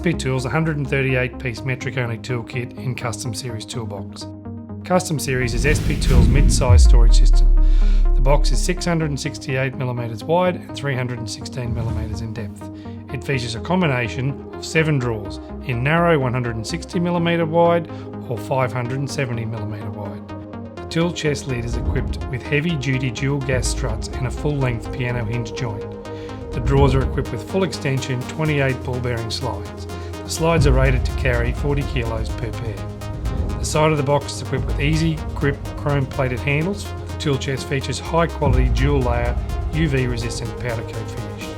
SP Tools 138-piece metric-only toolkit in Custom Series toolbox. Custom Series is SP Tools' mid-size storage system. The box is 668mm wide and 316mm in depth. It features a combination of 7 drawers in narrow 160mm wide or 570mm wide. The tool chest lid is equipped with heavy-duty dual gas struts and a full-length piano hinge joint. The drawers are equipped with full extension 28 ball bearing slides. The slides are rated to carry 40 kilos per pair. The side of the box is equipped with easy grip chrome plated handles. The tool chest features high quality dual layer UV resistant powder coat finish.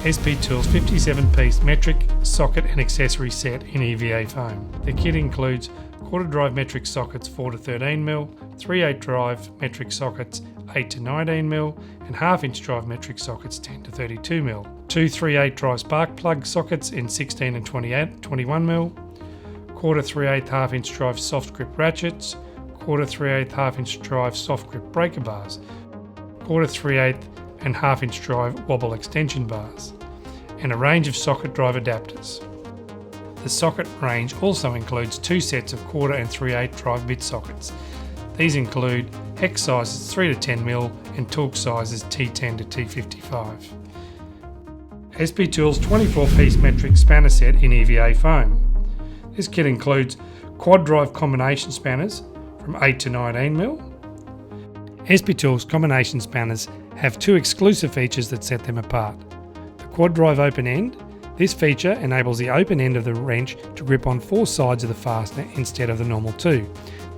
SP Tools 57-piece metric socket and accessory set in EVA foam. The kit includes quarter drive metric sockets 4 to 13mm, 3 8 drive metric sockets 8 to 19mm, and half-inch drive metric sockets 10 to 32mm, 2 3/8 drive spark plug sockets in 16 and 21mm, quarter 3/8 half-inch drive soft grip ratchets, quarter 3/8 half-inch drive soft grip breaker bars, quarter 3/8 and half-inch drive wobble extension bars, and a range of socket drive adapters. The socket range also includes 2 sets of quarter and 3/8 drive bit sockets. These include hex sizes 3 to 10mm and torque sizes T10 to T55. SP Tools 24-piece metric spanner set in EVA foam. This kit includes quad drive combination spanners from 8 to 19mm. SP Tools combination spanners have 2 exclusive features that set them apart. The quad drive open end. This feature enables the open end of the wrench to grip on 4 sides of the fastener instead of the normal 2.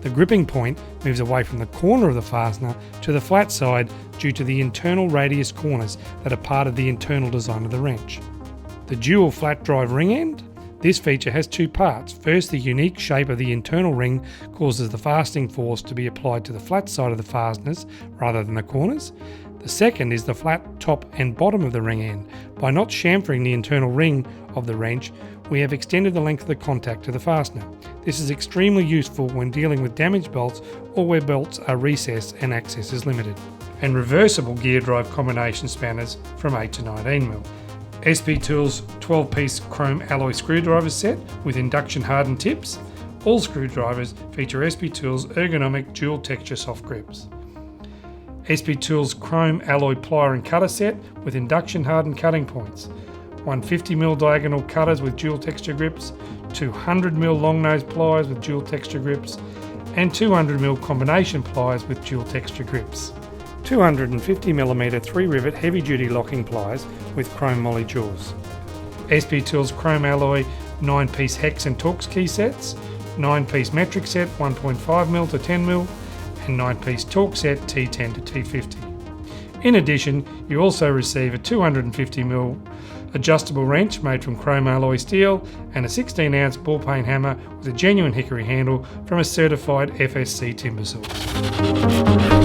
The gripping point moves away from the corner of the fastener to the flat side due to the internal radius corners that are part of the internal design of the wrench. The dual flat drive ring end. This feature has 2 parts. First, the unique shape of the internal ring causes the fastening force to be applied to the flat side of the fasteners rather than the corners. The second is the flat top and bottom of the ring end. By not chamfering the internal ring of the wrench, we have extended the length of the contact to the fastener. This is extremely useful when dealing with damaged bolts or where bolts are recessed and access is limited. And reversible gear drive combination spanners from 8 to 19mm. SP Tools 12-piece chrome alloy screwdriver set with induction hardened tips. All screwdrivers feature SP Tools ergonomic dual texture soft grips. SP Tools chrome alloy plier and cutter set with induction hardened cutting points. 150mm diagonal cutters with dual texture grips, 200mm long nose pliers with dual texture grips, and 200mm combination pliers with dual texture grips. 250mm 3-rivet heavy-duty locking pliers with chrome moly jaws. SP Tools chrome alloy 9-piece hex and Torx key sets, 9-piece metric set 1.5mm to 10mm, and 9-piece torque set T10 to T50. In addition, you also receive a 250mm adjustable wrench made from chrome alloy steel and a 16-ounce ball peen hammer with a genuine hickory handle from a certified FSC timber source.